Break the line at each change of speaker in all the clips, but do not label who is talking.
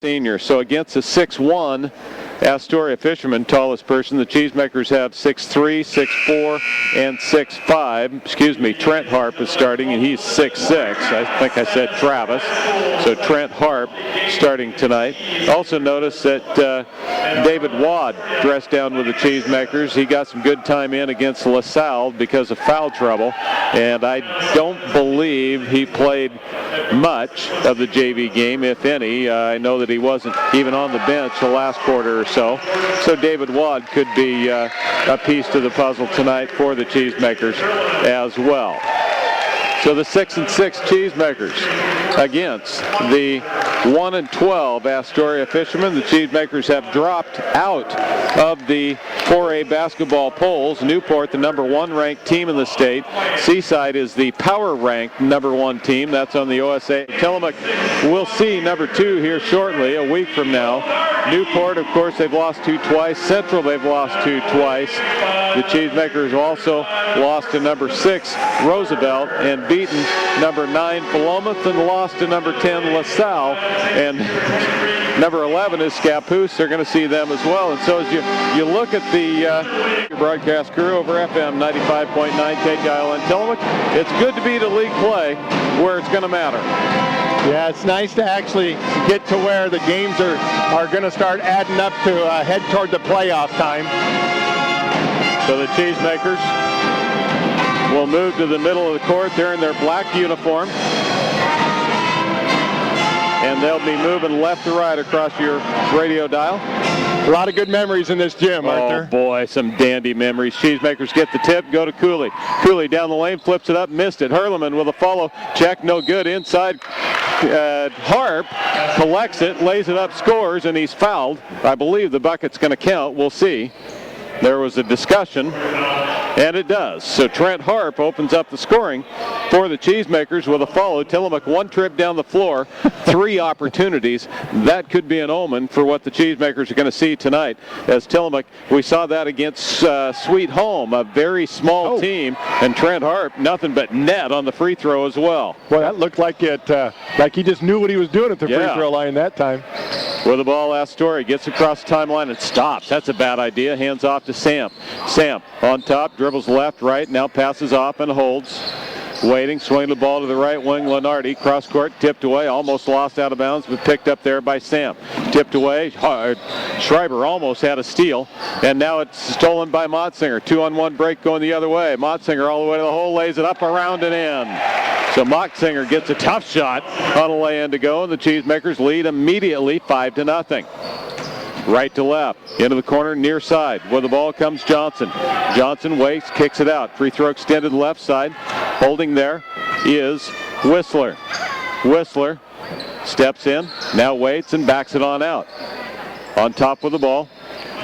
senior. So against a 6'1" Astoria fisherman, tallest person, the Cheesemakers have 6'3", 6'4", and 6'5". Excuse me, Trent Harp is starting, and he's 6'6". I think I said Travis. So Trent Harp starting tonight. Also notice that David Wad dressed down with the Cheesemakers. He got some good time in against LaSalle because of foul trouble, and I don't believe he played much of the JV game, if any. I know that he wasn't even on the bench the last quarter or so. So David Wad could be a piece to the puzzle tonight for the Cheesemakers as well. So the 6-6 Cheesemakers against the 1-12 Astoria Fishermen. The Cheesemakers have dropped out of the 4A basketball polls. Newport, the number 1 ranked team in the state. Seaside is the power ranked number 1 team. That's on the OSA. Tillamook will see number 2 here shortly, a week from now. Newport, of course, they've lost 2 twice. Central, they've lost 2 twice. The Cheesemakers also lost to number 6 Roosevelt and beaten number 9 Philomath and lost to number 10 LaSalle. And number 11 is Scappoose. They're going to see them as well. And so as you look at the broadcast crew over FM 95.9 Tate Guile and Tillamook, it's good to be to league play where it's going to matter.
Yeah, it's nice to actually get to where the games are going to start adding up to head toward the playoff time.
So the Cheesemakers will move to the middle of the court. They're in their black uniform. And they'll be moving left to right across your radio dial.
A lot of good memories in this gym, Arthur.
Oh boy, some dandy memories. Cheesemakers get the tip, go to Cooley. Cooley down the lane, flips it up, missed it. Hurleman with a follow, check, no good. Inside, Harp collects it, lays it up, scores, and he's fouled. I believe the bucket's going to count. We'll see. There was a discussion, and it does. So Trent Harp opens up the scoring for the Cheesemakers with a follow. Tillamook 1 trip down the floor, 3 opportunities. That could be an omen for what the Cheesemakers are going to see tonight. As Tillamook, we saw that against Sweet Home, a very small team, and Trent Harp, nothing but net on the free throw as well.
Well, that looked like like he just knew what he was doing at the free throw line that time.
With the ball, Astoria gets across the timeline and stops. That's a bad idea. Hands off to Sam. Sam on top, dribbles left, right, now passes off and holds. Waiting, swinging the ball to the right wing. Lenardi, cross court, tipped away, almost lost out of bounds, but picked up there by Sam. Tipped away, Schreiber almost had a steal, and now it's stolen by Motsinger. 2-on-1 break going the other way. Motsinger all the way to the hole, lays it up, around and in. So Motsinger gets a tough shot on a lay-in to go, and the Cheesemakers lead immediately 5-0. Right to left, into the corner, near side. Where the ball comes Johnson. Johnson waits, kicks it out. Free throw extended left side. Holding there is Whistler. Whistler steps in, now waits and backs it on out. On top with the ball.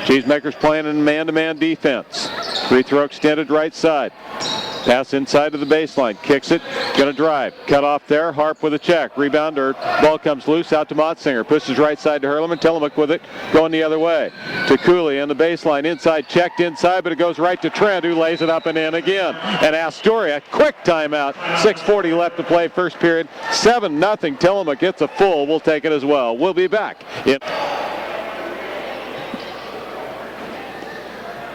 Cheesemakers playing in man-to-man defense. Free throw extended right side. Pass inside to the baseline, kicks it, gonna drive, cut off there, Harp with a check, rebounder, ball comes loose out to Motsinger, pushes right side to Hurleman, Tillamook with it, going the other way, to Cooley on the baseline, inside, checked inside, but it goes right to Trent, who lays it up and in again, and Astoria, quick timeout, 6:40 left to play, first period, 7-0, Tillamook gets a full, we'll take it as well. We'll be back.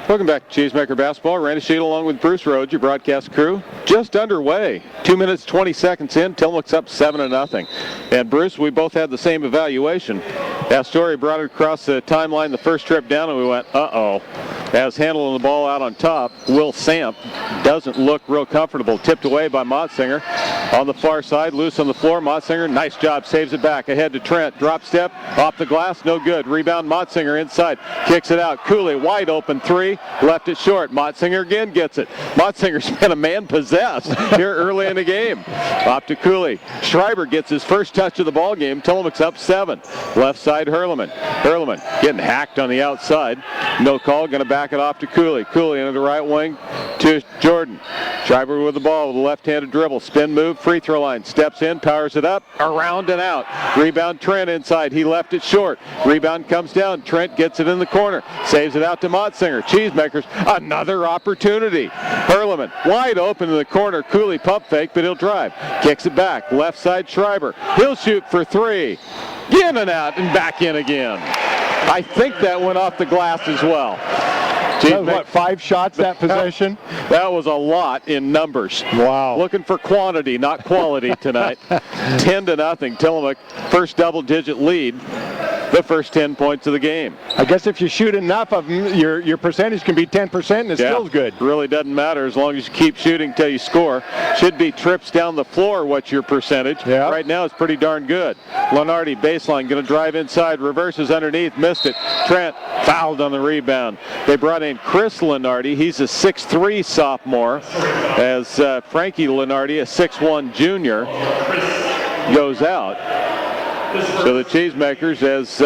Welcome back to Cheesemaker Basketball. Randy Sheet along with Bruce Rhodes, your broadcast crew. Just underway. 2 minutes, 20 seconds in. Tillamook's up 7-0. And Bruce, we both had the same evaluation. Astoria brought it across the timeline the first trip down, and we went, uh-oh. As handling the ball out on top, Will Samp doesn't look real comfortable. Tipped away by Motsinger. On the far side, loose on the floor. Motsinger, nice job, saves it back. Ahead to Trent. Drop step, off the glass, no good. Rebound, Motsinger inside. Kicks it out. Cooley, wide open 3. Left it short. Motsinger again gets it. Motsinger's been a man possessed here early in the game. Off to Cooley. Schreiber gets his first touch of the ball game. Tillamook's up 7. Left side, Hurleman. Hurleman getting hacked on the outside. No call. Going to back it off to Cooley. Cooley into the right wing to Jordan. Schreiber with the ball with a left-handed dribble. Spin move, free throw line. Steps in, powers it up, around and out. Rebound Trent inside. He left it short. Rebound comes down. Trent gets it in the corner. Saves it out to Motsinger. Cheesemakers, another opportunity. Hurleman wide open in the corner. Cooley pump fake, but he'll drive. Kicks it back. Left side Schreiber. He'll shoot for 3. In and out and back in again. I think that went off the glass as well.
That was, what, 5 shots that possession?
That was a lot in numbers.
Wow.
Looking for quantity, not quality tonight. 10-0. Tillamook, first double-digit lead. The first 10 points of the game.
I guess if you shoot enough of them, your percentage can be 10% and it's still good.
Really doesn't matter as long as you keep shooting till you score. Should be trips down the floor. What's your percentage?
Yeah.
Right now it's pretty darn good. Lenardi baseline, going to drive inside, reverses underneath, missed it. Trent fouled on the rebound. They brought in Chris Lenardi. He's a 6'3 sophomore, as Frankie Lenardi, a 6'1 junior, goes out. So the Cheesemakers, as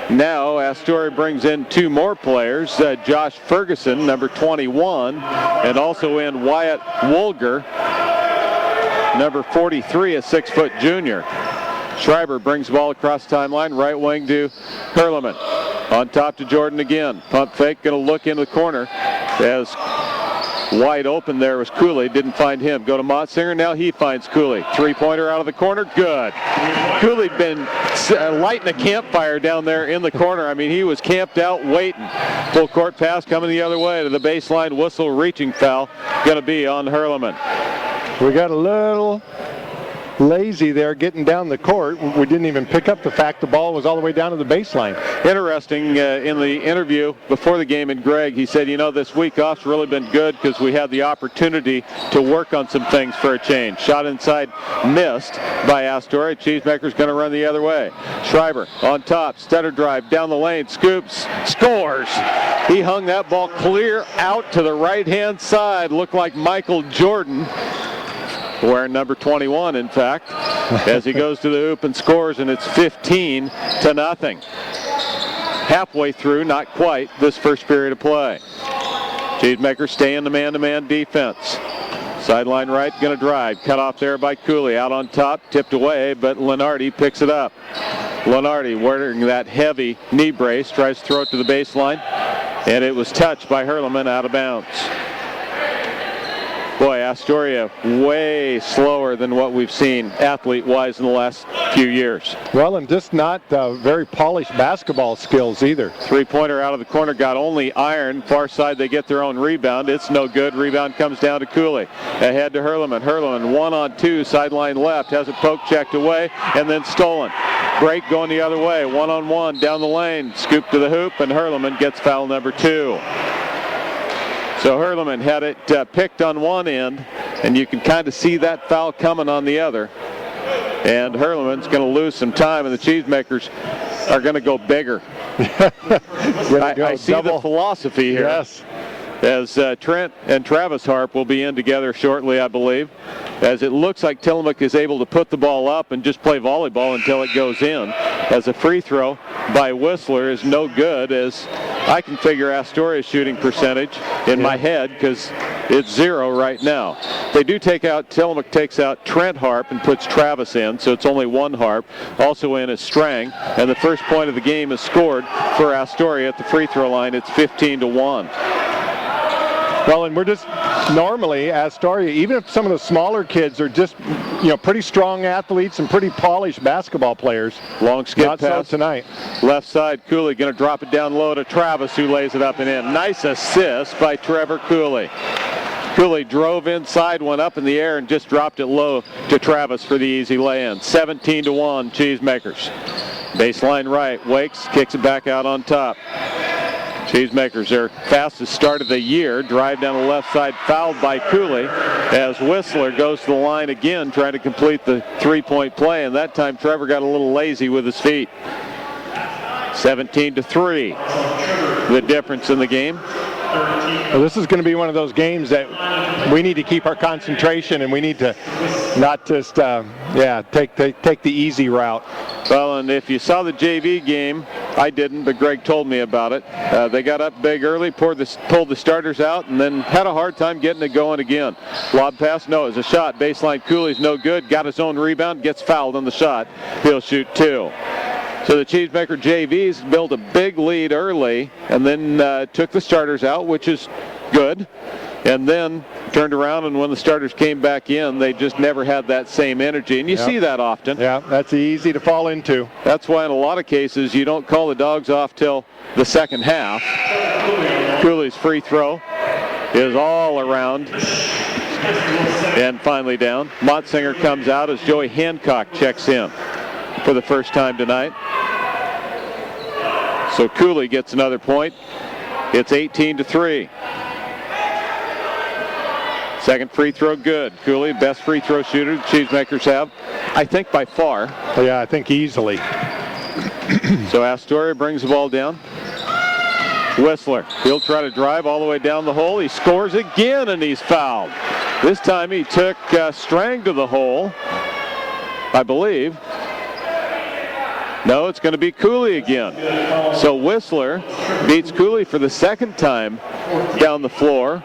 now Astoria brings in 2 more players, Josh Ferguson, number 21, and also in Wyatt Woolger, number 43, a 6-foot junior. Schreiber brings the ball across the timeline, right wing to Hurleman. On top to Jordan again. Pump fake, going to look in the corner as wide open there was Cooley. Didn't find him. Go to Motsinger. Now he finds Cooley. 3-pointer out of the corner. Good. Cooley'd been lighting a campfire down there in the corner. I mean, he was camped out waiting. Full court pass coming the other way to the baseline. Whistle, reaching foul. Going to be on Hurleman.
We got a little lazy there getting down the court. We didn't even pick up the fact the ball was all the way down to the baseline.
Interesting, in the interview before the game in Gregg, he said, you know, this week off's really been good because we had the opportunity to work on some things for a change. Shot inside, missed by Astoria. Cheesemaker's going to run the other way. Schreiber on top, stutter drive, down the lane, scoops, scores. He hung that ball clear out to the right-hand side. Looked like Michael Jordan, wearing number 21, in fact, as he goes to the hoop and scores, and it's 15-0. Halfway through, not quite, this first period of play. Cheesemakers stay in the man-to-man defense. Sideline right, going to drive. Cut off there by Cooley. Out on top, tipped away, but Lenardi picks it up. Lenardi wearing that heavy knee brace, tries to throw it to the baseline, and it was touched by Hurleman out of bounds. Boy, Astoria way slower than what we've seen athlete-wise in the last few years.
Well, and just not very polished basketball skills either.
3-pointer out of the corner, got only iron. Far side, they get their own rebound. It's no good. Rebound comes down to Cooley. Ahead to Hurleman. Hurleman 1-on-2, sideline left. Has a poke checked away and then stolen. Break going the other way. 1-on-1 down the lane. Scoop to the hoop, and Hurleman gets foul number 2. So Hurleman had it picked on one end, and you can kind of see that foul coming on the other. And Hurleman's going to lose some time, and the Cheesemakers are going to go bigger. I see the philosophy here.
Yes.
As Trent and Travis Harp will be in together shortly, I believe, as it looks like Tillamook is able to put the ball up and just play volleyball until it goes in, as a free throw by Whistler is no good, as I can figure Astoria's shooting percentage in my head because it's 0 right now. They do Tillamook takes out Trent Harp and puts Travis in, so it's only 1 Harp. Also in is Strang, and the first point of the game is scored for Astoria at the free throw line. It's 15-1.
Well, and we're just normally Astoria, even if some of the smaller kids are just, pretty strong athletes and pretty polished basketball players.
Long skip
pass. Not so tonight.
Left side, Cooley going to drop it down low to Travis, who lays it up and in. Nice assist by Trevor Cooley. Cooley drove inside, went up in the air, and just dropped it low to Travis for the easy lay-in. 17-1, Cheesemakers. Baseline right, Wakes kicks it back out on top. Cheesemakers, their fastest start of the year. Drive down the left side, fouled by Cooley, as Whistler goes to the line again, trying to complete the 3-point play, and that time Trevor got a little lazy with his feet. 17-3, the difference in the game.
Well, this is going to be one of those games that we need to keep our concentration, and we need to not just, take the easy route.
Well, and if you saw the JV game, I didn't, but Greg told me about it. They got up big early, pulled the starters out, and then had a hard time getting it going again. Lob pass, no, it's a shot. Baseline, Cooley's no good. Got his own rebound, gets fouled on the shot. He'll shoot 2. So the Cheesemaker JVs built a big lead early and then took the starters out, which is good. and then turned around, and when the starters came back in, they just never had that same energy. And you see that often.
Yeah, that's easy to fall into.
That's why in a lot of cases you don't call the dogs off till the second half. Cooley's free throw is all around and finally down. Motzinger comes out as Joey Hancock checks in for the first time tonight. So Cooley gets another point. It's 18-3. Second free throw good. Cooley, best free throw shooter the Cheesemakers have, I think, by far.
Yeah, I think easily.
So Astoria brings the ball down. Whistler, he'll try to drive all the way down the hole. He scores again, and he's fouled. This time he took Strang to the hole, I believe. No, it's going to be Cooley again. So Whistler beats Cooley for the second time down the floor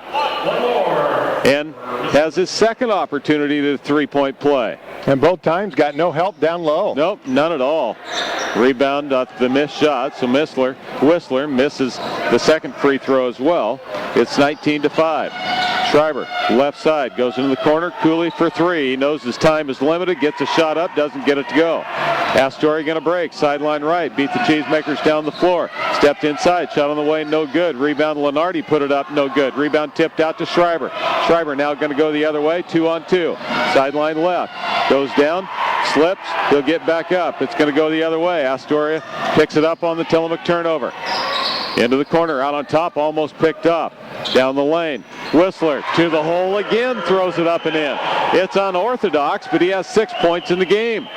and has his second opportunity to three-point play.
And both times got no help down low.
Nope, none at all. Rebound off the missed shot, so Whistler misses the second free throw as well. It's 19-5. Schreiber, left side, goes into the corner. Cooley for three. He knows his time is limited, gets a shot up, doesn't get it to go. Astoria going to break, sideline right, beat the Cheesemakers down the floor. Stepped inside, shot on the way, no good. Rebound, Lenardi put it up, no good. Rebound tipped out to Schreiber. Schreiber now going to go the other way, 2-on-2. Sideline left, goes down, slips, he'll get back up. It's going to go the other way. Astoria picks it up on the Tillamook turnover. Into the corner, out on top, almost picked up. Down the lane, Whistler to the hole again, throws it up and in. It's unorthodox, but he has 6 points in the game.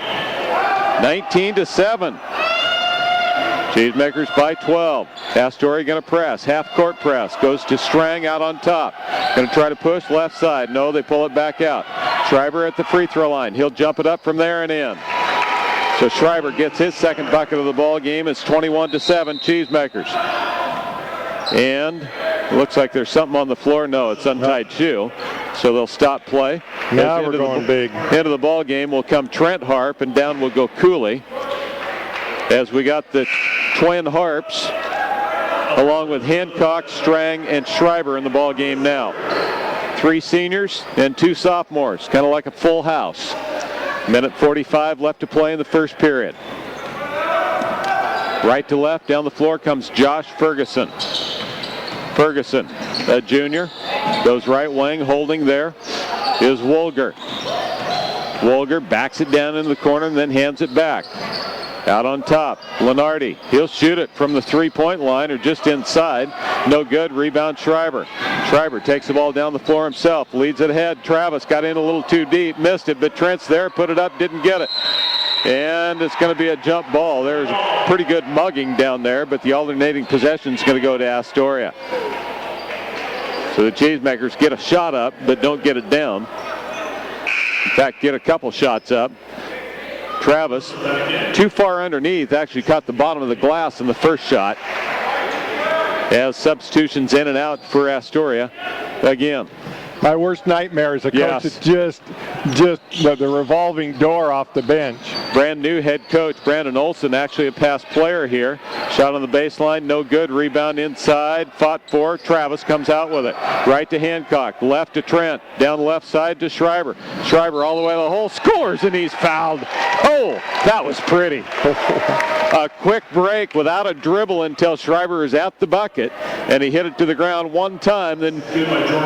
19-7. Cheesemakers by 12. Astoria going to press, half-court press. Goes to Strang out on top. Going to try to push left side. No, they pull it back out. Schreiber at the free throw line. He'll jump it up from there and in. So Schreiber gets his second bucket of the ball game. It's 21-7 Cheesemakers. And it looks like there's something on the floor. No, it's untied shoe. So they'll stop play.
Now we're going big.
Into the ball game will come Trent Harp, and down will go Cooley. As we got the twin Harps, along with Hancock, Strang, and Schreiber in the ball game now. 3 seniors and 2 sophomores, kind of like a full house. Minute 45 left to play in the first period. Right to left, down the floor comes Josh Ferguson. Ferguson, a junior, goes right wing, holding there is Wolger. Wolger backs it down in the corner and then hands it back. Out on top, Lenardi. He'll shoot it from the three-point line or just inside. No good. Rebound Schreiber. Schreiber takes the ball down the floor himself. Leads it ahead. Travis got in a little too deep. Missed it, but Trent's there. Put it up. Didn't get it. And it's going to be a jump ball. There's a pretty good mugging down there, but the alternating possession is going to go to Astoria. So the Cheesemakers get a shot up, but don't get it down. In fact, get a couple shots up. Travis, too far underneath, actually caught the bottom of the glass in the first shot. As substitutions in and out for Astoria again.
My worst nightmare is a coach that's just the revolving door off the bench.
Brand new head coach Brandon Olson, actually a past player here. Shot on the baseline, no good. Rebound inside, fought for. Travis comes out with it. Right to Hancock, left to Trent, down the left side to Schreiber. Schreiber all the way to the hole, scores, and he's fouled. Oh, that was pretty. A quick break without a dribble until Schreiber is at the bucket, and he hit it to the ground one time, then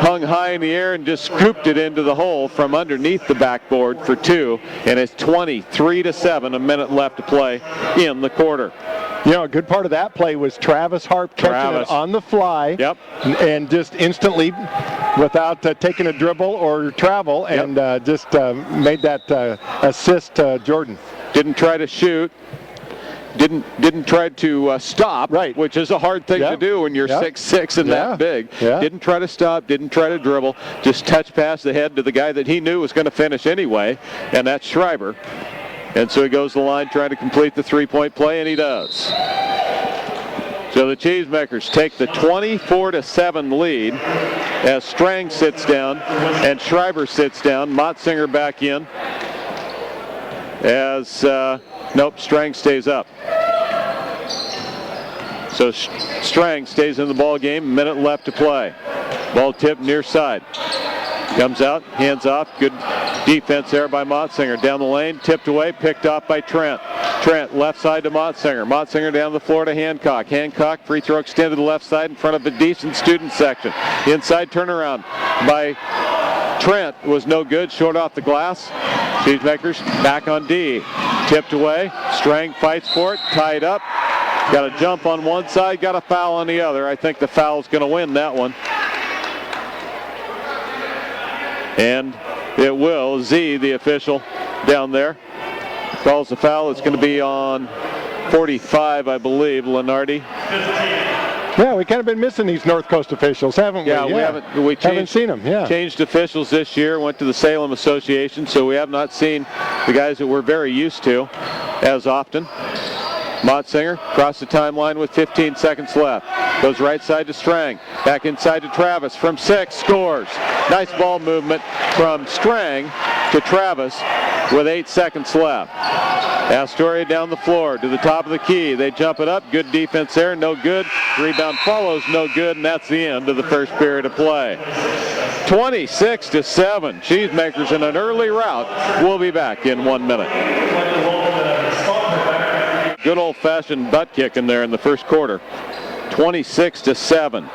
hung high in the air and just scooped it into the hole from underneath the backboard for 2, and it's 23-7, a minute left to play in the quarter.
You know, a good part of that play was Travis Harp catching it on the fly.
Yep.
And just instantly, without taking a dribble or travel, and just made that assist to Jordan.
Didn't try to shoot. Didn't try to stop,
right,
which is a hard thing to do when you're 6'6" and that big. Didn't try to stop, didn't try to dribble, just touch past the head to the guy that he knew was going to finish anyway, and that's Schreiber. And so he goes to the line trying to complete the three-point play, and he does. So the Cheesemakers take the 24-7 lead as Strang sits down and Schreiber sits down. Motzinger back in as nope, Strang stays up. So Strang stays in the ball game. A minute left to play. Ball tipped near side. Comes out, hands off. Good defense there by Motzinger. Down the lane, tipped away, picked off by Trent. Trent, left side to Motzinger. Motzinger down the floor to Hancock. Hancock, free throw extended to the left side in front of a decent student section. Inside turnaround by Trent was no good, short off the glass. Cheesemakers back on D. Tipped away, Strang fights for it, tied up. Got a jump on one side, got a foul on the other. I think the foul's going to win that one. And it will. Z, the official down there, calls the foul. It's going to be on 45, I believe, Lenardi.
Yeah, we kind of been missing these North Coast officials, haven't we?
Yeah, we haven't
seen them. Yeah,
changed officials this year. Went to the Salem Association, so we have not seen the guys that we're very used to as often. Motzinger across the timeline with 15 seconds left. Goes right side to Strang. Back inside to Travis from 6. Scores. Nice ball movement from Strang to Travis with 8 seconds left. Astoria down the floor to the top of the key. They jump it up. Good defense there. No good. Rebound follows. No good. And that's the end of the first period of play. 26-7. Cheesemakers in an early rout. We'll be back in 1 minute. Good old-fashioned butt kick in there in the first quarter. 26-7.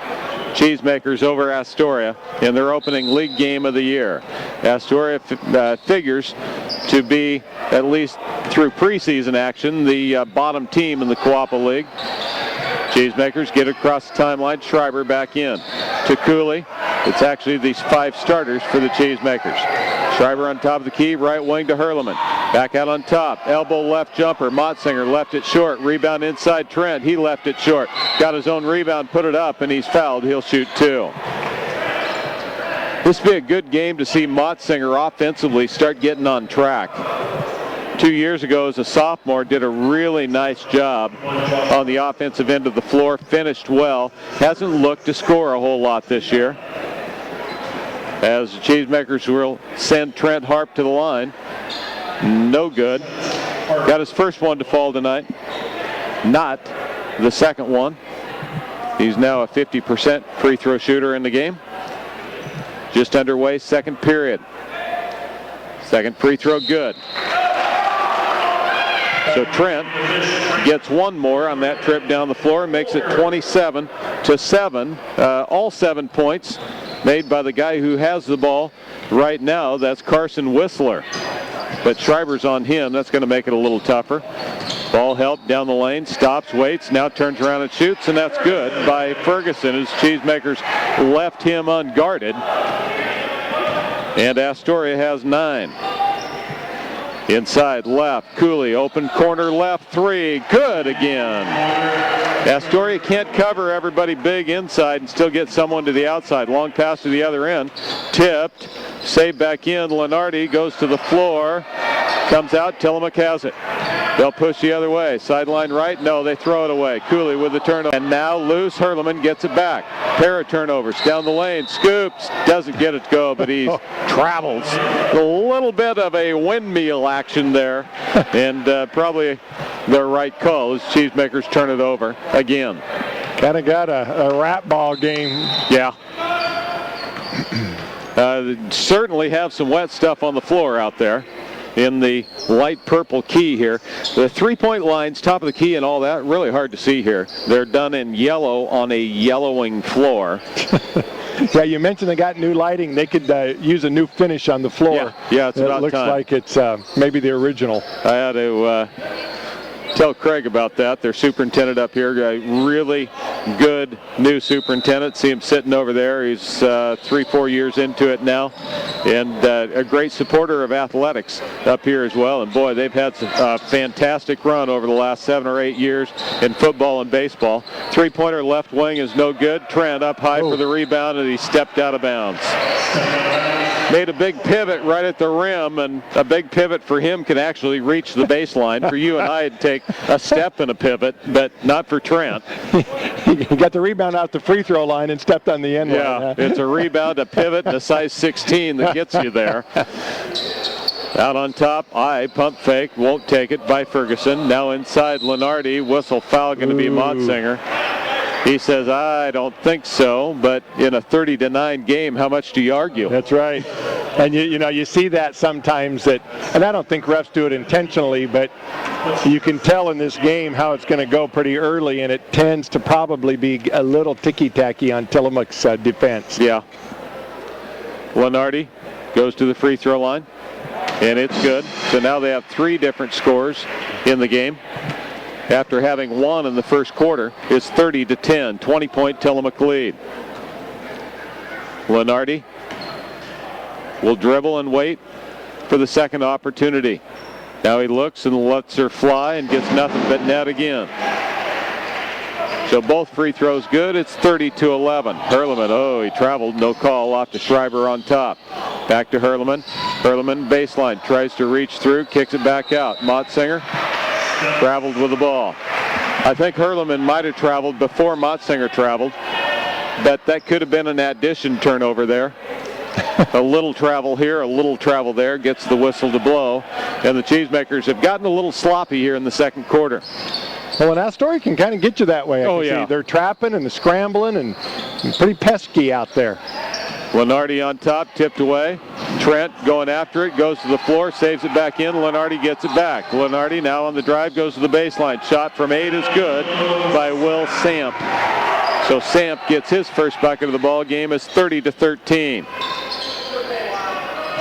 Cheesemakers over Astoria in their opening league game of the year. Astoria figures to be, at least through preseason action, the bottom team in the Coapa League. Cheesemakers get across the timeline. Schreiber back in to Cooley. It's actually these 5 starters for the Cheesemakers. Schreiber on top of the key, right wing to Hurleman. Back out on top, elbow left jumper. Motzinger left it short. Rebound inside Trent. He left it short. Got his own rebound, put it up, and he's fouled. He'll shoot 2. This would be a good game to see Motzinger offensively start getting on track. 2 years ago as a sophomore, did a really nice job on the offensive end of the floor. Finished well. Hasn't looked to score a whole lot this year. As the Cheesemakers will send Trent Harp to the line. No good. Got his first one to fall tonight. Not the second one. He's now a 50% free throw shooter in the game. Just underway, second period. Second free throw good. So Trent gets one more on that trip down the floor and makes it 27-7. All 7 points made by the guy who has the ball right now. That's Carson Whistler. But Schreiber's on him. That's going to make it a little tougher. Ball helped down the lane. Stops, waits, now turns around and shoots, and that's good by Ferguson as Cheesemakers left him unguarded. And Astoria has 9. Inside left, Cooley, open corner left, 3, good again. Astoria can't cover everybody big inside and still get someone to the outside. Long pass to the other end, tipped, saved back in. Lenardi goes to the floor, comes out, Tillamook has it. They'll push the other way. Sideline right, no, they throw it away. Cooley with the turnover. And now loose, Hurleman gets it back. Pair of turnovers down the lane, scoops, doesn't get it to go, but he travels. A little bit of a windmill action there, and probably the right call as Cheesemakers turn it over again.
Kind of got a rat ball game.
Yeah. Certainly have some wet stuff on the floor out there in the light purple key here. The three-point lines, top of the key and all that, really hard to see here. They're done in yellow on a yellowing floor.
Yeah, you mentioned they got new lighting. They could use a new finish on the floor.
Yeah, it's about time.
It looks like it's maybe the original.
I had to tell Craig about that. Their superintendent up here, a really good new superintendent. See him sitting over there. He's 3-4 years into it now, and a great supporter of athletics up here as well. And boy, they've had a fantastic run over the last 7 or 8 years in football and baseball. Three-pointer left wing is no good. Trent up high for the rebound, and he stepped out of bounds. Made a big pivot right at the rim, and a big pivot for him can actually reach the baseline. For you and I, it'd take a step and a pivot, but not for Trent.
He got the rebound out the free throw line and stepped on the end line.
Yeah, it's a rebound, a pivot, and a size 16 that gets you there. Out on top, pump fake, won't take it by Ferguson. Now inside Lenardi, whistle foul going to be Motzinger. He says, I don't think so, but in a 30-9 game, how much do you argue?
That's right. And you see that sometimes and I don't think refs do it intentionally, but you can tell in this game how it's going to go pretty early, and it tends to probably be a little ticky-tacky on Tillamook's defense.
Yeah. Lenardi goes to the free throw line, and it's good. So now they have 3 different scores in the game. After having 1 in the first quarter, it's 30-10, 20-point Tillamook lead. Lenardi will dribble and wait for the second opportunity. Now he looks and lets her fly and gets nothing but net again. So both free throws good. It's 30-11. Hurleman, he traveled. No call. Off to Schreiber on top. Back to Hurleman. Hurleman baseline. Tries to reach through. Kicks it back out. Motsinger traveled with the ball. I think Hurleman might have traveled before Motsinger traveled. But that could have been an addition turnover there. A little travel here, a little travel there, gets the whistle to blow. And the Cheesemakers have gotten a little sloppy here in the second quarter.
Well, and Astoria can kind of get you that way.
Yeah.
They're trapping and scrambling and pretty pesky out there.
Lenardi on top, tipped away. Trent going after it, goes to the floor, saves it back in. Lenardi gets it back. Lenardi now on the drive, goes to the baseline. Shot from 8 is good by Will Samp. So Samp gets his first bucket of the ball game. It's 30-13.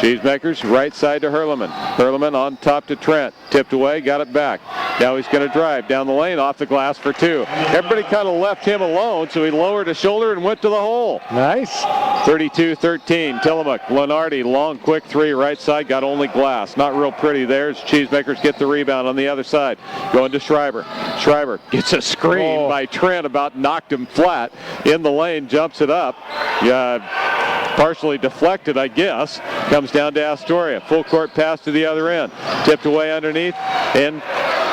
Cheesemakers right side to Hurleman. Hurleman on top to Trent. Tipped away, got it back. Now he's going to drive down the lane, off the glass for 2. Everybody kind of left him alone, so he lowered his shoulder and went to the hole.
Nice.
32-13, Tillamook. Lenardi, long, quick 3, right side, got only glass. Not real pretty there as Cheesemakers get the rebound on the other side. Going to Schreiber. Schreiber gets a screen by Trent, about knocked him flat. In the lane, jumps it up. Partially deflected, I guess. Comes down to Astoria. Full court pass to the other end. Tipped away underneath, and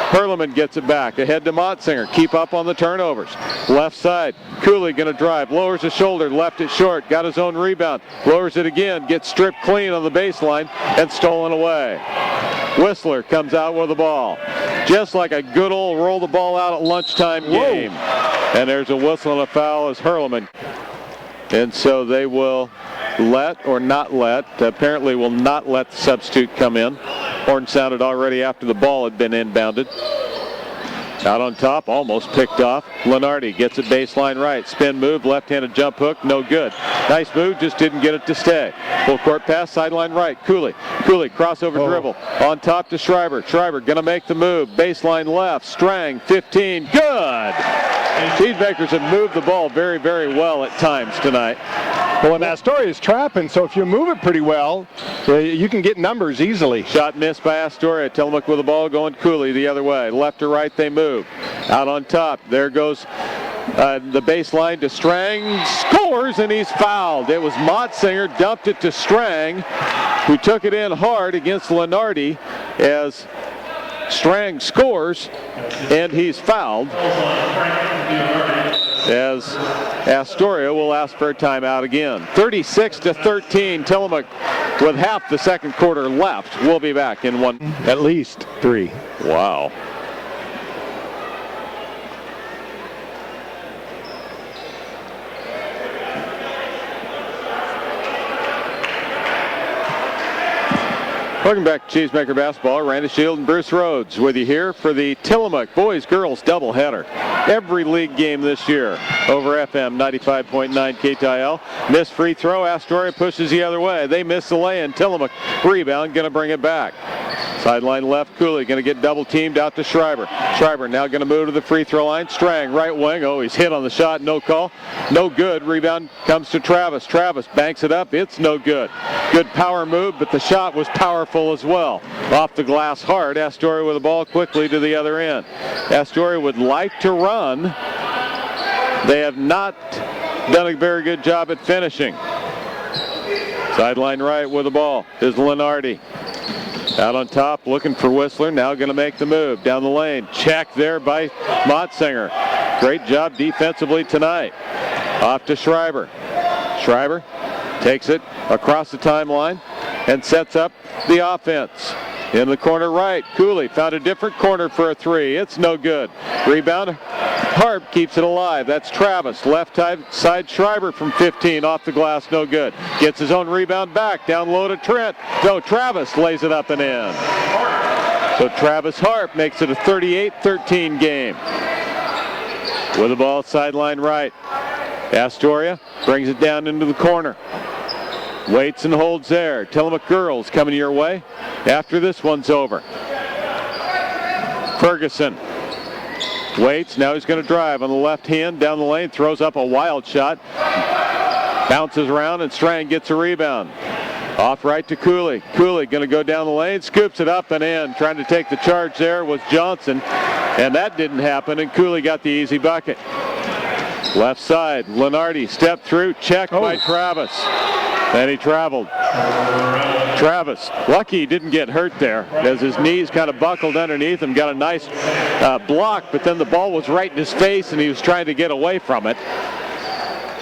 Hurleman gets it back. Ahead to Motsinger. Keep up on the turnovers. Left side. Cooley going to drive. Lowers his shoulder. Left it short. Got his own rebound. Lowers it again. Gets stripped clean on the baseline and stolen away. Whistler comes out with the ball. Just like a good old roll the ball out at lunchtime game. And there's a whistle and a foul as Hurleman. And so they will let or not let, apparently will not let the substitute come in. Horn sounded already after the ball had been inbounded. Out on top, almost picked off. Lenardi gets it baseline right. Spin move, left-handed jump hook, no good. Nice move, just didn't get it to stay. Full court pass, sideline right. Cooley, crossover dribble. On top to Schreiber. Schreiber gonna make the move. Baseline left, Strang, 15, good! Cheesemakers have moved the ball very, very well at times tonight.
Well, and Astoria's trapping, so if you move it pretty well, you can get numbers easily.
Shot missed by Astoria. Tillamook with the ball, going Cooley the other way. Left to right, they move. Out on top, there goes the baseline to Strang. Scores, and he's fouled. It was Motsinger, dumped it to Strang, who took it in hard against Lenardi as Strang scores, and he's fouled. As Astoria will ask for a timeout again. 36-13, Tillamook with half the second quarter left. We'll be back in one.
At least 3.
Wow. Welcome back to Cheesemaker Basketball. Randy Shield and Bruce Rhodes with you here for the Tillamook boys-girls doubleheader. Every league game this year over FM 95.9 KTIL. Missed free throw. Astoria pushes the other way. They miss the lay-in. Tillamook rebound, going to bring it back. Sideline left, Cooley going to get double teamed out to Schreiber. Schreiber now going to move to the free throw line. Strang, right wing. Oh, he's hit on the shot. No call. No good. Rebound comes to Travis. Travis banks it up. It's no good. Good power move, but the shot was powerful as well. Off the glass hard. Astoria with the ball quickly to the other end. Astoria would like to run. They have not done a very good job at finishing. Sideline right with the ball is Lenardi. Out on top, looking for Whistler. Now going to make the move down the lane. Check there by Motsinger. Great job defensively tonight. Off to Schreiber. Schreiber takes it across the timeline and sets up the offense. In the corner right, Cooley found a different corner for a 3. It's no good. Rebound, Harp keeps it alive. That's Travis. Left side Schreiber from 15. Off the glass, no good. Gets his own rebound back. Down low to Trent. No, Travis lays it up and in. So Travis Harp makes it a 38-13 game. With the ball sideline right. Astoria brings it down into the corner. Waits and holds there. Tillamook girls coming your way after this one's over. Ferguson waits. Now he's going to drive on the left hand down the lane. Throws up a wild shot. Bounces around and Strang gets a rebound. Off right to Cooley. Cooley going to go down the lane. Scoops it up and in. Trying to take the charge there was Johnson. And that didn't happen. And Cooley got the easy bucket. Left side. Lenardi stepped through. Checked by Travis. Then he traveled. Travis, lucky he didn't get hurt there as his knees kind of buckled underneath him. Got a nice block, but then the ball was right in his face and he was trying to get away from it.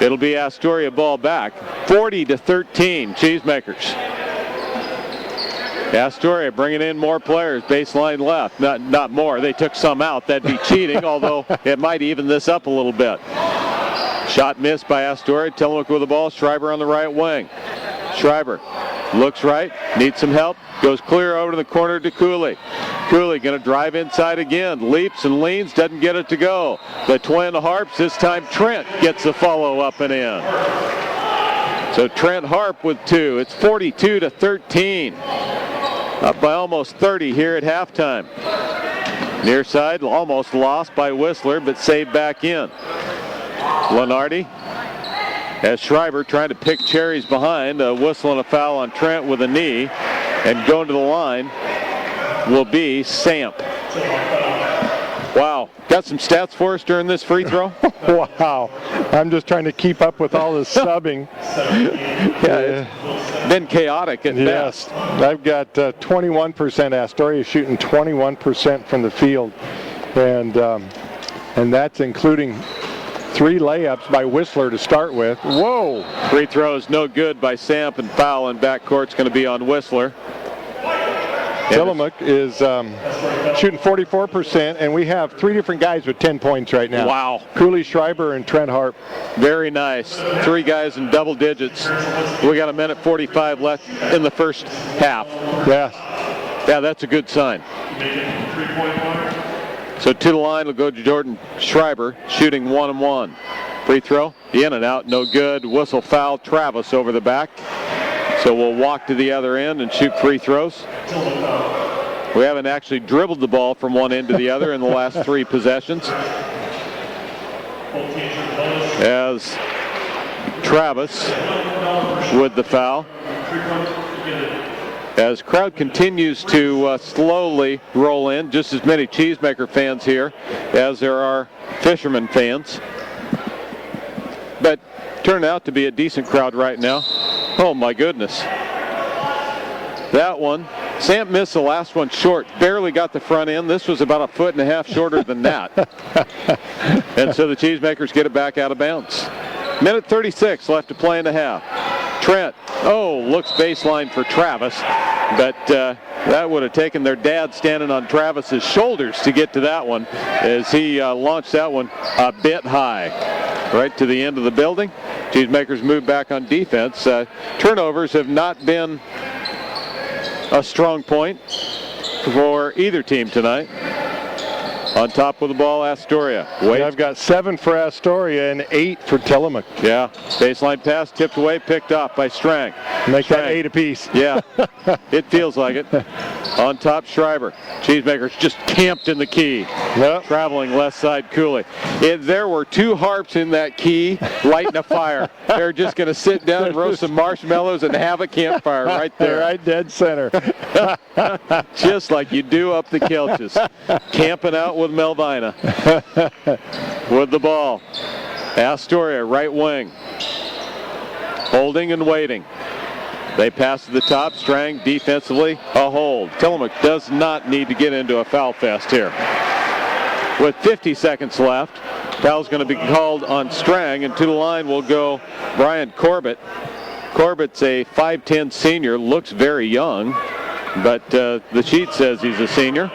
It'll be Astoria ball back. 40-13, Cheesemakers. Astoria bringing in more players, baseline left. Not more. They took some out. That'd be cheating, although it might even this up a little bit. Shot missed by Astoria. Tillamook with the ball. Schreiber on the right wing. Schreiber looks right, needs some help, goes clear over to the corner to Cooley. Cooley going to drive inside again, leaps and leans, doesn't get it to go. The twin Harps, this time Trent gets the follow up and in. So Trent Harp with two. It's 42-13. Up by almost 30 here at halftime. Near side almost lost by Whistler, but saved back in. Lenardi as Schreiber trying to pick cherries behind, whistling a foul on Trent with a knee, and going to the line will be Samp. Wow, got some stats for us during this free throw?
Wow, I'm just trying to keep up with all the subbing.
It's been chaotic at best.
I've got 21%. Astoria shooting 21% from the field, and that's including 3 layups by Whistler to start with. Whoa!
Free throws no good by Samp, and foul in backcourt's going to be on Whistler.
Tillamook is shooting 44%, and we have 3 different guys with 10 points right now.
Wow.
Cooley, Schreiber, and Trent Harp.
Very nice. 3 guys in double digits. We got 1:45 left in the first half. Yeah, that's a good sign. So to the line will go to Jordan Schreiber, shooting 1-1. Free throw, in and out, no good. Whistle foul, Travis over the back. So we'll walk to the other end and shoot free throws. We haven't actually dribbled the ball from one end to the other in the last 3 possessions. As Travis with the foul. As crowd continues to slowly roll in, just as many Cheesemaker fans here as there are Fisherman fans. But turned out to be a decent crowd right now. Oh my goodness. That one, Sam missed the last one short, barely got the front end. This was about 1.5 feet shorter than that. And so the Cheesemakers get it back out of bounds. 1:36 left to play in the half. Trent, looks baseline for Travis, but that would have taken their dad standing on Travis's shoulders to get to that one as he launched that one a bit high, right to the end of the building. Cheesemakers move back on defense. Turnovers have not been a strong point for either team tonight. On top of the ball, Astoria.
Wait. I've got 7 for Astoria and 8 for Tillamook.
Yeah, baseline pass tipped away, picked off by Strang.
Make that 8 apiece.
Yeah, it feels like it. On top, Schreiber. Cheesemakers just camped in the key.
Yep.
Traveling left side, Cooley. There were 2 Harps in that key lighting a fire. They're just going to sit down, roast some marshmallows, and have a campfire right there.
Right dead center.
Just like you do up the Kelches. Camping out with Melvina. With the ball. Astoria, right wing. Holding and waiting. They pass to the top. Strang defensively, a hold. Tillamook does not need to get into a foul fest here. With 50 seconds left, foul's going to be called on Strang, and to the line will go Brian Corbett. Corbett's a 5'10 senior, looks very young, but the sheet says he's a senior.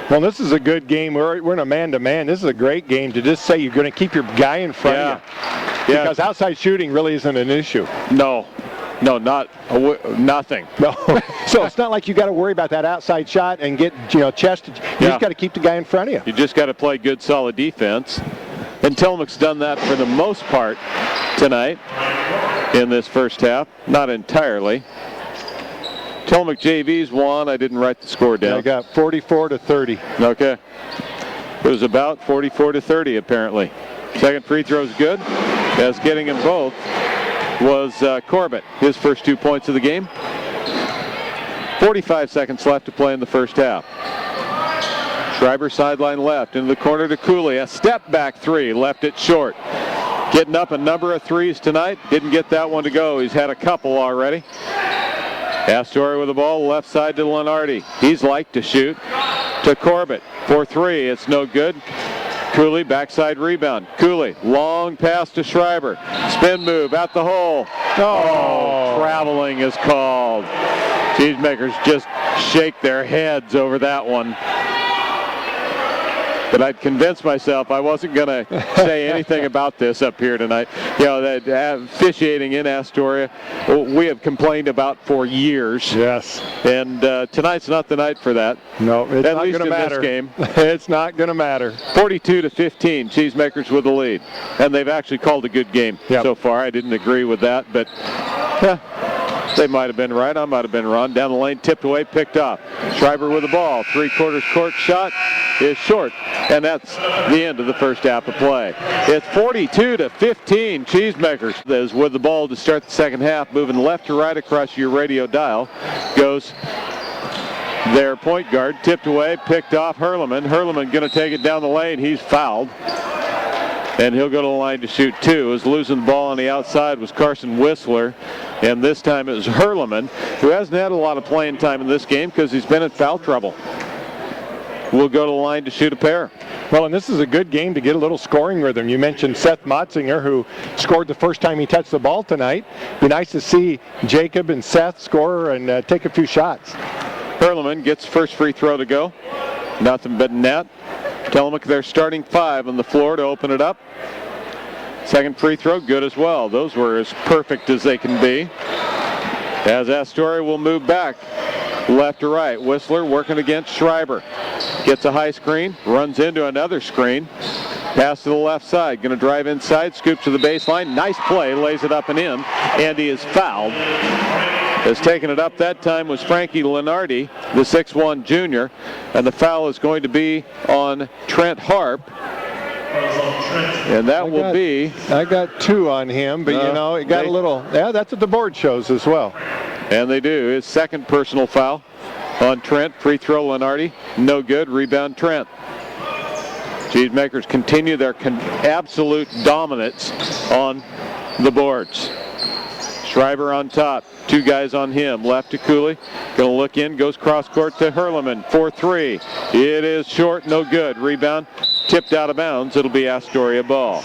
Well, this is a good game. We're in a man-to-man. This is a great game to just say you're going to keep your guy in front of you.
Yeah.
Because outside shooting really isn't an issue.
No, nothing.
No. So it's not like you got to worry about that outside shot and get, chested. You just got to keep the guy in front of you.
You just got to play good, solid defense. And Tillamook's done that for the most part tonight in this first half. Not entirely. Tillamook JV's won. I didn't write the score down.
I got 44-30.
Okay. It was about 44-30 apparently. Second free throw's good. As getting them both was Corbett, his first 2 points of the game. 45 seconds left to play in the first half. Schreiber sideline left into the corner to Cooley. A step back three, left it short. Getting up a number of threes tonight. Didn't get that one to go. He's had a couple already. Astoria with the ball, left side to Lenardi. He's like to shoot. To Corbett for three. It's no good. Cooley, backside rebound. Cooley, long pass to Schreiber. Spin move at the hole. Oh, traveling is called. Cheesemakers just shake their heads over that one. But I'd convinced myself I wasn't going to say anything about this up here tonight. That officiating in Astoria, we have complained about for years.
Yes.
And tonight's not the night for that.
No, it's
at
not
least
going to
in
matter.
This game.
It's not going to matter.
42-15, Cheesemakers with the lead. And they've actually called a good game so far. I didn't agree with that, but they might have been right. I might have been wrong. Down the lane, tipped away, picked up. Schreiber with the ball. 3/4 court shot is short. And that's the end of the first half of play. It's 42-15. Cheesemakers is with the ball to start the second half. Moving left to right across your radio dial goes their point guard. Tipped away, picked off Hurleman. Hurleman going to take it down the lane. He's fouled. And he'll go to the line to shoot two. As losing the ball on the outside was Carson Whistler. And this time it was Hurleman, who hasn't had a lot of playing time in this game because he's been in foul trouble. Will go to the line to shoot a pair.
Well, and this is a good game to get a little scoring rhythm. You mentioned Seth Motzinger, who scored the first time he touched the ball tonight. Be nice to see Jacob and Seth score and take a few shots.
Hurleman gets first free throw to go. Nothing but net. Tillamook, their starting five on the floor to open it up. Second free throw, good as well. Those were as perfect as they can be. As Astoria will move back left to right. Whistler working against Schreiber. Gets a high screen, runs into another screen. Pass to the left side, going to drive inside, scoops to the baseline. Nice play, lays it up and in, and he is fouled. Has taken it up that time was Frankie Lenardi, the 6'1 junior, and the foul is going to be on Trent Harp. And that will be...
I got two on him, but it got a little... Yeah, that's what the board shows as well.
And they do. His second personal foul on Trent. Free throw Lenardi. No good. Rebound Trent. Cheesemakers continue their absolute dominance on the boards. Schreiber on top. Two guys on him. Left to Cooley. Going to look in. Goes cross court to Hurleman. 4-3. It is short. No good. Rebound. Tipped out of bounds. It'll be Astoria ball.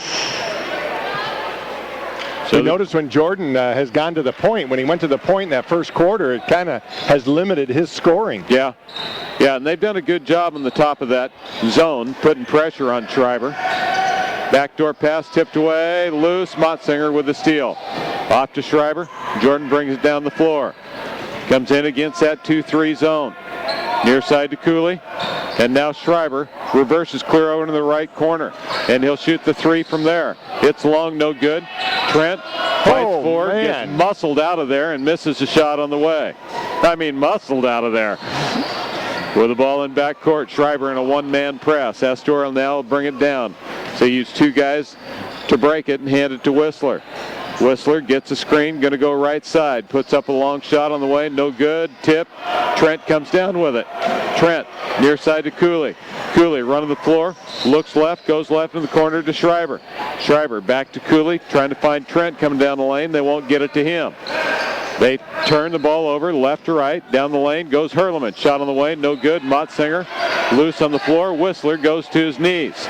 So you notice when Jordan has gone to the point, when he went to the point in that first quarter, it kind of has limited his scoring.
Yeah, and they've done a good job on the top of that zone, putting pressure on Schreiber. Backdoor pass tipped away, loose. Motzinger with the steal. Off to Schreiber. Jordan brings it down the floor. Comes in against that 2-3 zone. Near side to Cooley. And now Schreiber reverses clear over to the right corner. And he'll shoot the three from there. It's long, no good. Trent fights forward, gets muscled out of there and misses a shot on the way. Muscled out of there. With the ball in backcourt, Schreiber in a one-man press. Astoria now will bring it down. So he used two guys to break it and hand it to Whistler. Whistler gets a screen, going to go right side. Puts up a long shot on the way, no good. Tip. Trent comes down with it. Trent, near side to Cooley. Cooley running the floor, looks left, goes left in the corner to Schreiber. Schreiber back to Cooley, trying to find Trent coming down the lane. They won't get it to him. They turn the ball over left to right. Down the lane goes Hurleman. Shot on the way, no good. Motzinger loose on the floor. Whistler goes to his knees.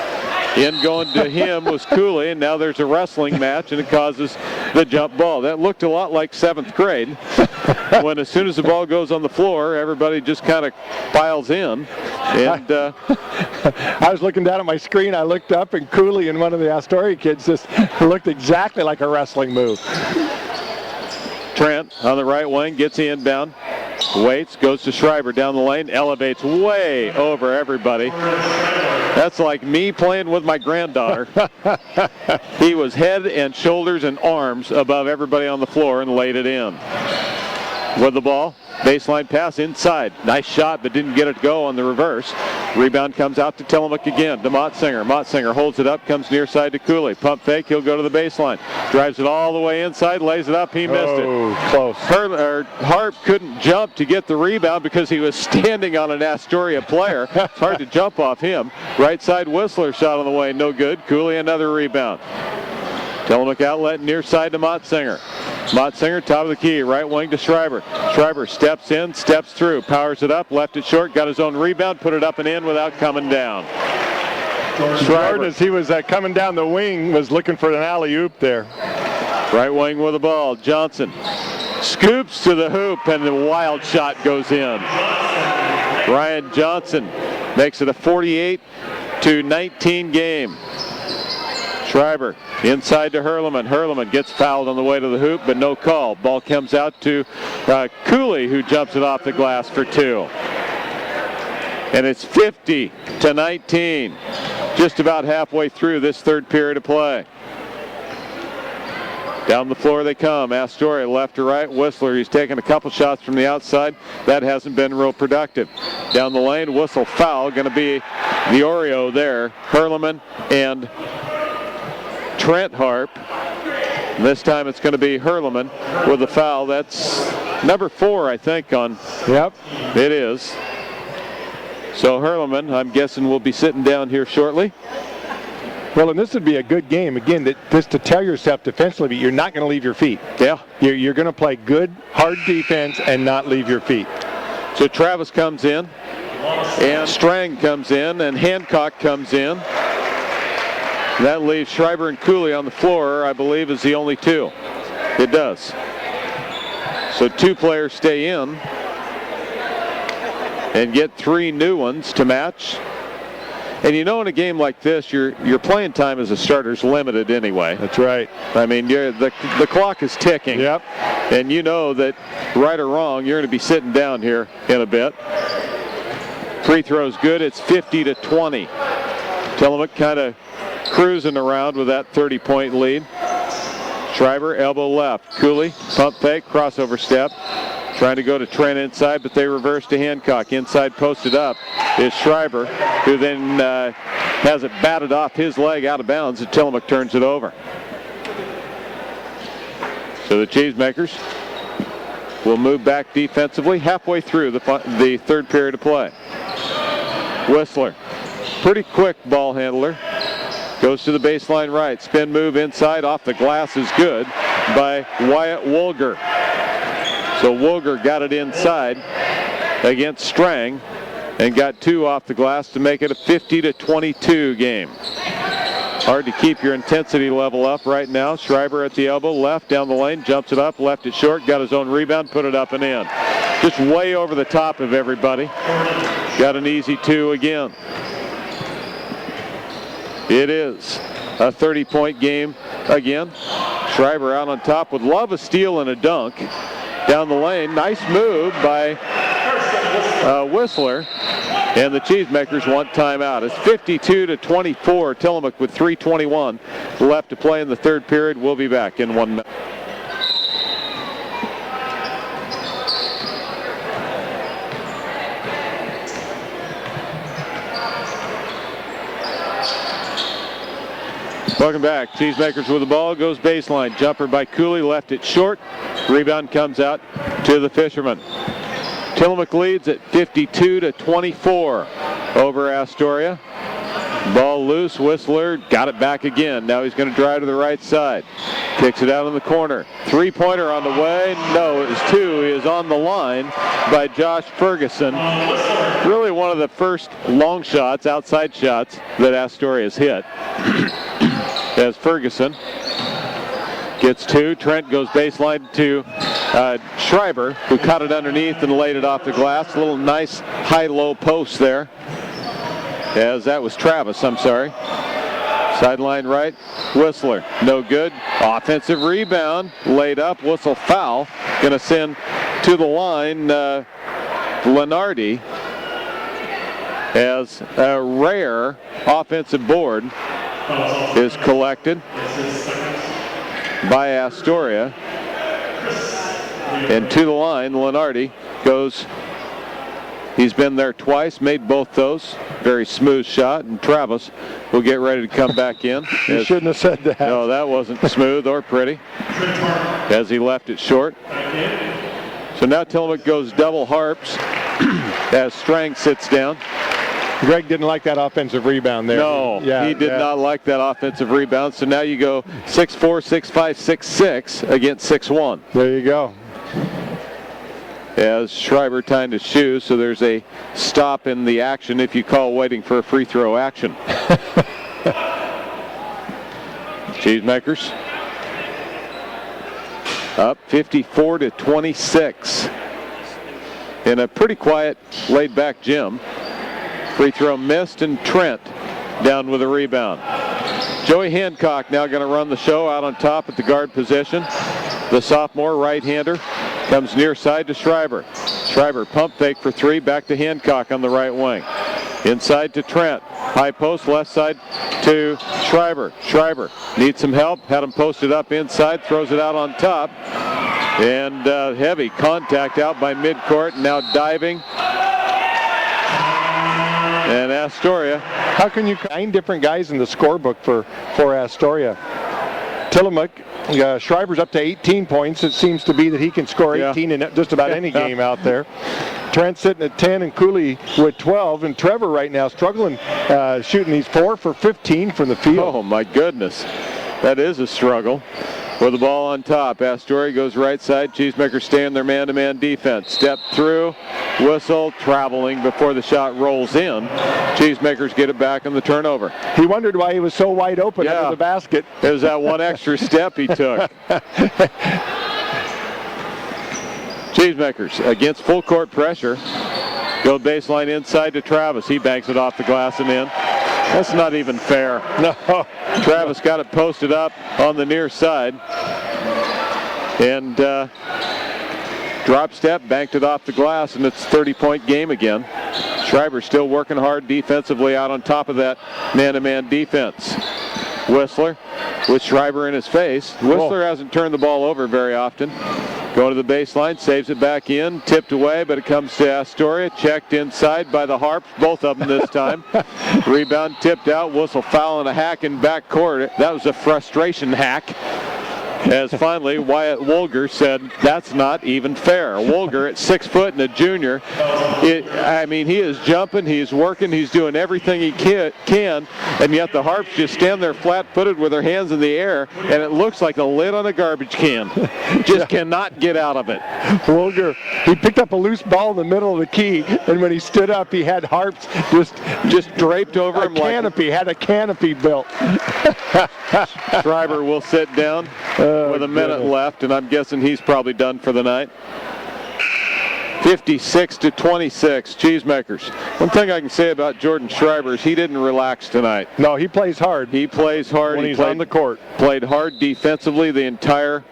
In going to him was Cooley, and now there's a wrestling match, and it causes the jump ball. That looked a lot like 7th grade, when as soon as the ball goes on the floor, everybody just kind of piles in. And
I was looking down at my screen. I looked up, and Cooley and one of the Astoria kids just looked exactly like a wrestling move.
Trent on the right wing gets the inbound. Waits, goes to Schreiber down the lane, elevates way over everybody. That's like me playing with my granddaughter. He was head and shoulders and arms above everybody on the floor and laid it in. With the ball, baseline pass inside. Nice shot, but didn't get it to go on the reverse. Rebound comes out to Tillamook again, to Motsinger. Motsinger holds it up, comes near side to Cooley. Pump fake, he'll go to the baseline. Drives it all the way inside, lays it up, he missed it.
Close.
Harp couldn't jump to get the rebound because he was standing on an Astoria player. It's hard to jump off him. Right side Whistler shot on the way, no good. Cooley another rebound. Tillamook outlet near side to Motsinger. Motsinger, top of the key, right wing to Schreiber. Schreiber steps in, steps through, powers it up, left it short, got his own rebound, put it up and in without coming down.
Schreiber, as he was coming down the wing, was looking for an alley-oop there.
Right wing with the ball, Johnson scoops to the hoop, and the wild shot goes in. Ryan Johnson makes it a 48-19 game. Schreiber inside to Hurleman. Hurleman gets fouled on the way to the hoop, but no call. Ball comes out to Cooley, who jumps it off the glass for 2. And it's 50-19, just about halfway through this third period of play. Down the floor they come. Astoria left to right. Whistler, he's taken a couple shots from the outside. That hasn't been real productive. Down the lane, whistle foul. Going to be the Oreo there. Hurleman and Trent Harp. This time it's going to be Hurleman with the foul. That's number 4, I think, on.
Yep.
It is. So Hurleman, I'm guessing, will be sitting down here shortly.
Well, and this would be a good game, again, just to tell yourself defensively, you're not going to leave your feet.
Yeah.
You're going to play good, hard defense and not leave your feet.
So Travis comes in, and Strang comes in, and Hancock comes in. That leaves Schreiber and Cooley on the floor, I believe, is the only 2. It does. So 2 players stay in and get 3 new ones to match. And you know, in a game like this, your playing time as a starter is limited anyway.
That's right.
I mean, the clock is ticking.
Yep.
And you know that, right or wrong, you're going to be sitting down here in a bit. Free throw's good. It's 50-20. Tillamook kind of cruising around with that 30-point lead. Schreiber, elbow left. Cooley, pump fake, crossover step. Trying to go to Trent inside, but they reverse to Hancock. Inside posted up is Schreiber, who then has it batted off his leg out of bounds, and Tillamook turns it over. So the Cheesemakers will move back defensively halfway through the third period of play. Whistler, pretty quick ball handler. Goes to the baseline right. Spin move inside off the glass is good by Wyatt Woolger. So Woolger got it inside against Strang and got 2 off the glass to make it a 50-22 game. Hard to keep your intensity level up right now. Schreiber at the elbow, left down the lane, jumps it up, left it short, got his own rebound, put it up and in. Just way over the top of everybody. Got an easy 2 again. It is a 30-point game again. Schreiber out on top with love, a steal, and a dunk. Down the lane, nice move by Whistler. And the Cheesemakers want timeout. It's 52-24. Tillamook with 3:21 left to play in the third period. We'll be back in 1 minute. Welcome back. Cheesemakers with the ball, goes baseline. Jumper by Cooley, left it short. Rebound comes out to the Fishermen. Tillamook leads at 52-24 over Astoria. Ball loose, Whistler got it back again. Now he's going to drive to the right side. Kicks it out in the corner. Three-pointer on the way. No, it was two. He is on the line by Josh Ferguson. Really one of the first long shots, outside shots, that Astoria has hit. As Ferguson gets two. Trent goes baseline to Schreiber, who caught it underneath and laid it off the glass. A little nice high-low post there. As that was Travis, I'm sorry. Sideline right, Whistler, no good. Offensive rebound, laid up, whistle foul. Going to send to the line Lenardi, as a rare offensive board is collected by Astoria. And to the line, Lenardi goes. He's been there twice, made both those. Very smooth shot, and Travis will get ready to come back in.
You shouldn't have said that.
No, that wasn't smooth or pretty, as he left it short. So now Tillamook goes double harps as Strang sits down.
Greg didn't like that offensive rebound there.
No, he did not like that offensive rebound. So now you go 6'4", 6'5", 6'6" against 6'1".
There you go.
As Schreiber tying his shoes, so there's a stop in the action if you call waiting for a free throw action. Cheesemakers up 54-26 in a pretty quiet, laid-back gym. Free throw missed, and Trent down with a rebound. Joey Hancock now going to run the show out on top at the guard position. The sophomore right-hander comes near side to Schreiber. Schreiber pump fake for three, back to Hancock on the right wing. Inside to Trent. High post, left side to Schreiber. Schreiber needs some help, had him posted up inside, throws it out on top. And heavy contact out by midcourt, now diving. And Astoria.
How can you 9 different guys in the scorebook for Astoria? Tillamook, Schreiber's up to 18 points. It seems to be that he can score 18 in just about any game out there. Trent sitting at 10 and Cooley with 12. And Trevor right now struggling shooting. He's 4 for 15 from the field.
Oh, my goodness. That is a struggle. With the ball on top, Astoria goes right side. Cheesemakers stay in their man-to-man defense. Step through, whistle, traveling before the shot rolls in. Cheesemakers get it back on the turnover.
He wondered why he was so wide open under the basket.
It was that one extra step he took. Cheesemakers against full court pressure. Go baseline inside to Travis. He banks it off the glass and in. That's not even fair.
No.
Travis got it posted up on the near side. And drop step, banked it off the glass, and it's a 30-point game again. Schreiber still working hard defensively out on top of that man-to-man defense. Whistler with Schreiber in his face. Whistler hasn't turned the ball over very often. Going to the baseline, saves it back in, tipped away, but it comes to Astoria. Checked inside by the Harps, both of them this time. Rebound tipped out, whistle foul and a hack in backcourt. That was a frustration hack. As finally Wyatt Wolger said, that's not even fair. Wolger at 6 foot and a junior, I mean, he is jumping, he's working, he's doing everything he can, and yet the Harps just stand there flat-footed with their hands in the air, and it looks like a lid on a garbage can. Just cannot get out of it.
Wolger, he picked up a loose ball in the middle of the key, and when he stood up, he had Harps just
draped over him.
Had a canopy built.
Schreiber will sit down with a minute left, and I'm guessing he's probably done for the night. 56-26, Cheesemakers. One thing I can say about Jordan Schreiber is he didn't relax tonight.
No, he plays hard.
He plays hard.
When he's on the court.
Played hard defensively the entire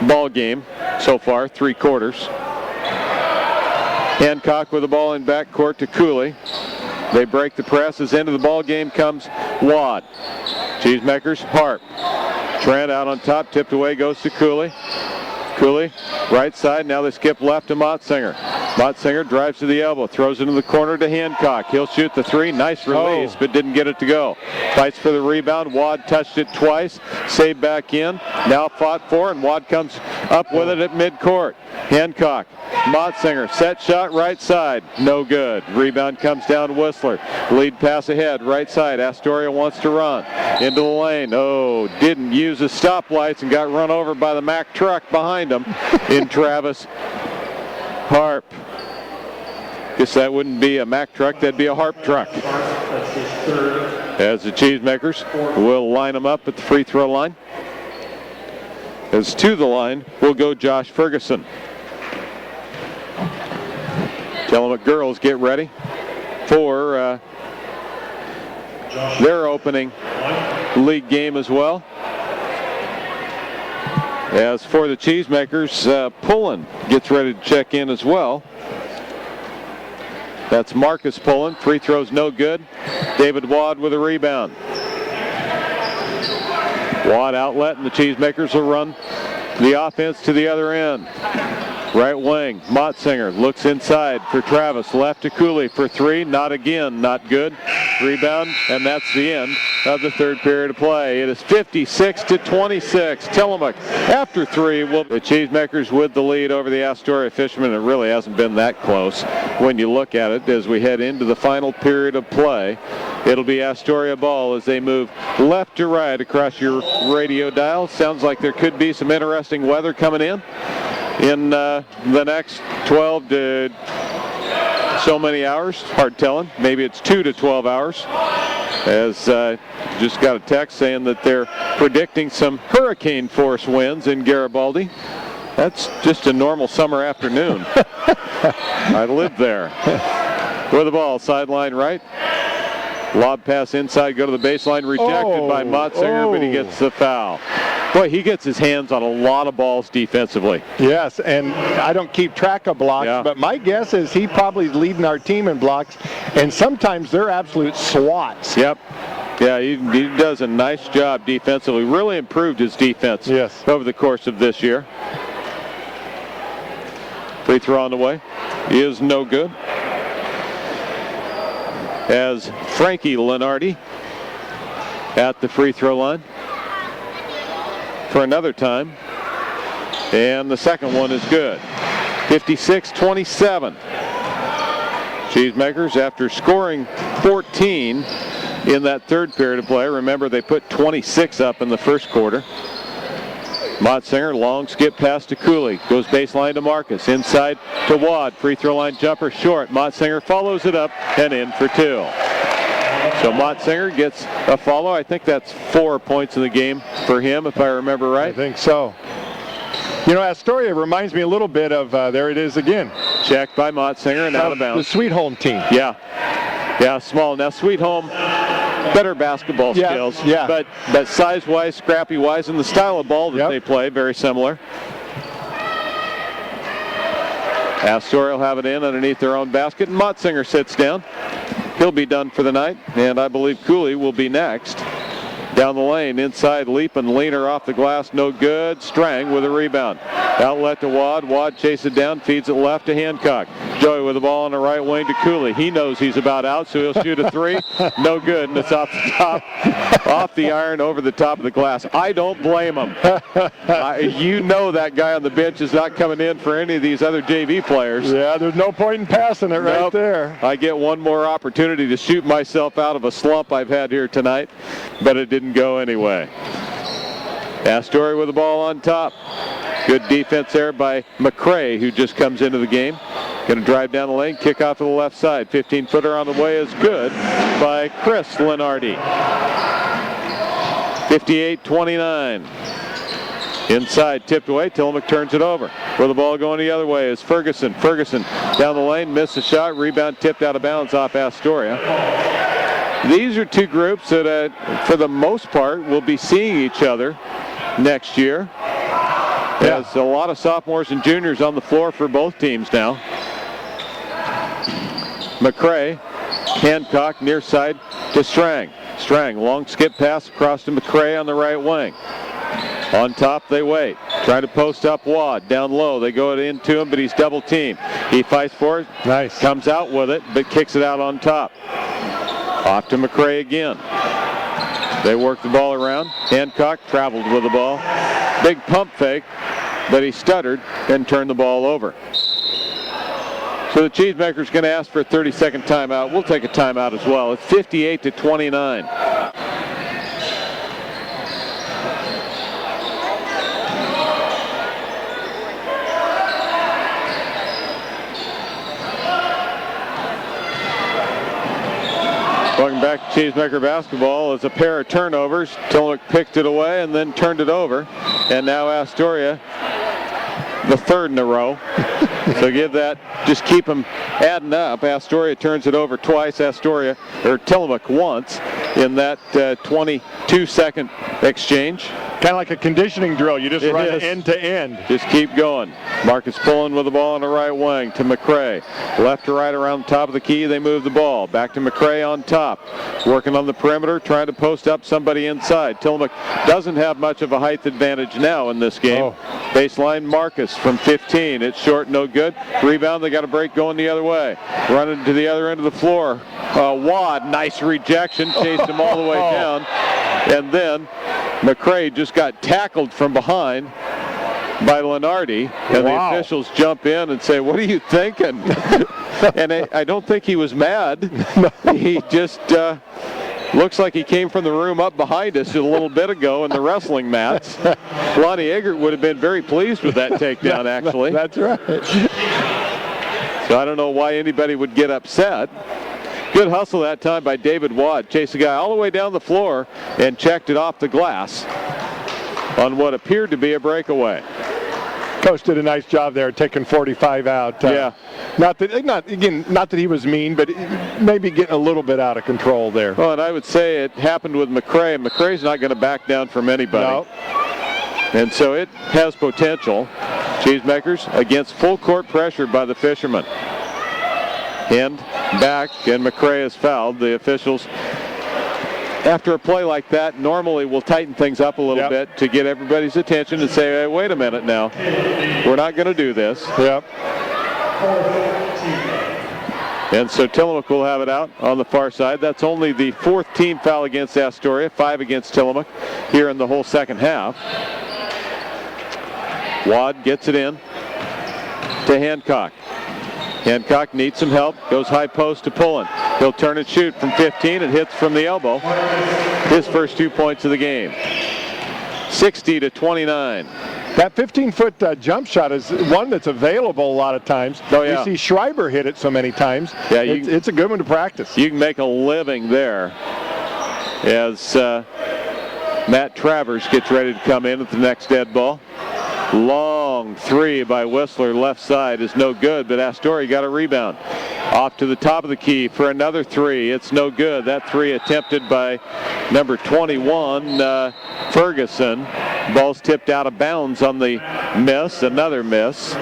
ball game so far, 3 quarters. Hancock with the ball in backcourt to Cooley. They break the press. As into the ball game comes Wad. Cheesemakers, Harp. Trent out on top, tipped away, goes to Cooley. Cooley, right side, now they skip left to Motzinger. Motzinger drives to the elbow, throws it in the corner to Hancock. He'll shoot the three. Nice release, but didn't get it to go. Fights for the rebound. Wad touched it twice. Saved back in. Now fought for, and Wad comes up with it at midcourt. Hancock, Motzinger, set shot right side. No good. Rebound comes down Whistler. Lead pass ahead, right side. Astoria wants to run. Into the lane. Oh, didn't use his stoplights and got run over by the Mack truck behind him in Travis Harp. Guess that wouldn't be a Mack truck, that'd be a Harp truck. As the Cheesemakers will line them up at the free throw line. As to the line will go Josh Ferguson. Tillamook girls get ready for their opening league game as well. As for the Cheesemakers, Pullen gets ready to check in as well. That's Marcus Pullen. Free throws no good. David Wad with a rebound. Wad outlet, and the Cheesemakers will run the offense to the other end. Right wing, Motzinger looks inside for Travis. Left to Cooley for three. Not again, not good. Rebound, and that's the end of the third period of play. It is 56-26. Tillamook after three. The Cheesemakers with the lead over the Astoria Fishermen. It really hasn't been that close when you look at it as we head into the final period of play. It'll be Astoria ball as they move left to right across your radio dial. Sounds like there could be some interesting weather coming in the next 12 to so many hours. Hard telling. Maybe it's 2 to 12 hours. As just got a text saying that they're predicting some hurricane force winds in Garibaldi. That's just a normal summer afternoon. I lived there. With the ball, sideline right. Lob pass inside, go to the baseline, rejected by Motzinger, but he gets the foul. Boy, he gets his hands on a lot of balls defensively.
Yes, and I don't keep track of blocks, but my guess is he probably is leading our team in blocks, and sometimes they're absolute swats.
Yep. Yeah, he does a nice job defensively. Really improved his defense over the course of this year. Free throw on the way is no good. As Frankie Lenardi at the free throw line for another time. And the second one is good. 56-27. Cheesemakers, after scoring 14 in that third period of play, remember they put 26 up in the first quarter. Motzinger, long skip pass to Cooley. Goes baseline to Marcus. Inside to Wad. Free throw line jumper short. Motzinger follows it up and in for two. So Motzinger gets a follow. I think that's 4 points in the game for him, if I remember right.
I think so. You know, Astoria reminds me a little bit of, there it is again.
Checked by Motzinger and out of bounds.
The Sweet Home team.
Yeah, small. Now Sweet Home, better basketball skills, but size-wise, scrappy-wise, and the style of ball that they play, very similar. Astoria will have it in underneath their own basket, and Motzinger sits down. He'll be done for the night, and I believe Cooley will be next. Down the lane, inside, leaping, leaner off the glass, no good. Strang with a rebound. Outlet to Wad. Wad chases it down, feeds it left to Hancock. Joey with the ball on the right wing to Cooley. He knows he's about out, so he'll shoot a three. No good, and it's off the top, off the iron, over the top of the glass. I don't blame him. You know that guy on the bench is not coming in for any of these other JV players.
Yeah, there's no point in passing it right there.
I get one more opportunity to shoot myself out of a slump I've had here tonight, but it didn't go anyway. Astoria with the ball on top. Good defense there by McCrae, who just comes into the game. Going to drive down the lane, kick off to the left side. 15-footer on the way is good by Chris Lenardi. 58-29. Inside, tipped away. Tillamook turns it over. Where the ball going the other way is Ferguson. Ferguson down the lane, missed the shot. Rebound tipped out of bounds off Astoria. These are two groups that, for the most part, will be seeing each other next year. There's a lot of sophomores and juniors on the floor for both teams now. McCrae, Hancock, near side to Strang. Strang, long skip pass across to McCrae on the right wing. On top, they wait. Trying to post up Wad. Down low. They go into him, but he's double teamed. He fights for it.
Nice.
Comes out with it, but kicks it out on top. Off to McCray again. They work the ball around. Hancock traveled with the ball. Big pump fake, but he stuttered and turned the ball over. So the Cheesemaker's going to ask for a 30-second timeout. We'll take a timeout as well. It's 58-29. Welcome back to Cheesemaker Basketball. It's a pair of turnovers. Tillamook picked it away and then turned it over. And now Astoria, the third in a row. So just keep them adding up. Astoria turns it over twice. Tillamook once in that 22-second exchange.
Kind of like a conditioning drill. You just run end to end.
Just keep going. Marcus pulling with the ball on the right wing to McCray. Left to right around the top of the key. They move the ball. Back to McCray on top. Working on the perimeter, trying to post up somebody inside. Tillamook doesn't have much of a height advantage now in this game. Baseline Marcus from 15. It's short, no good. Rebound, they got a break going the other way. Running to the other end of the floor. Wad, nice rejection. Chased him all the way down. And then McCray just got tackled from behind by Lenardi, and the officials jump in and say, "What are you thinking?" And I don't think he was mad. He just looks like he came from the room up behind us a little bit ago in the wrestling mats. Lonnie Eggert would have been very pleased with that takedown, actually.
That's right.
So I don't know why anybody would get upset. Good hustle that time by David Wad. Chased the guy all the way down the floor and checked it off the glass on what appeared to be a breakaway.
Coach did a nice job there taking 45 out.
Yeah.
Not that he was mean, but maybe getting a little bit out of control there.
Well, and I would say it happened with McCray. McCray's not going to back down from anybody.
No.
And so it has potential. Cheesemakers against full court pressure by the Fishermen. Hand back, and McCray is fouled. The officials, after a play like that, normally will tighten things up a little bit to get everybody's attention and say, hey, wait a minute now. We're not going to do this.
Yep.
And so Tillamook will have it out on the far side. That's only the fourth team foul against Astoria, 5 against Tillamook here in the whole second half. Wad gets it in to Hancock. Hancock needs some help, goes high post to Pullen. He'll turn and shoot from 15 and hits from the elbow. His first 2 points of the game. 60-29.
That 15-foot jump shot is one that's available a lot of times.
Oh, yeah.
You see Schreiber hit it so many times.
Yeah,
it's a good one to practice.
You can make a living there as Matt Travers gets ready to come in at the next dead ball. Long three by Whistler, left side, is no good, but Astoria got a rebound. Off to the top of the key for another three. It's no good. That three attempted by number 21, Ferguson. Ball's tipped out of bounds on the miss. Another miss.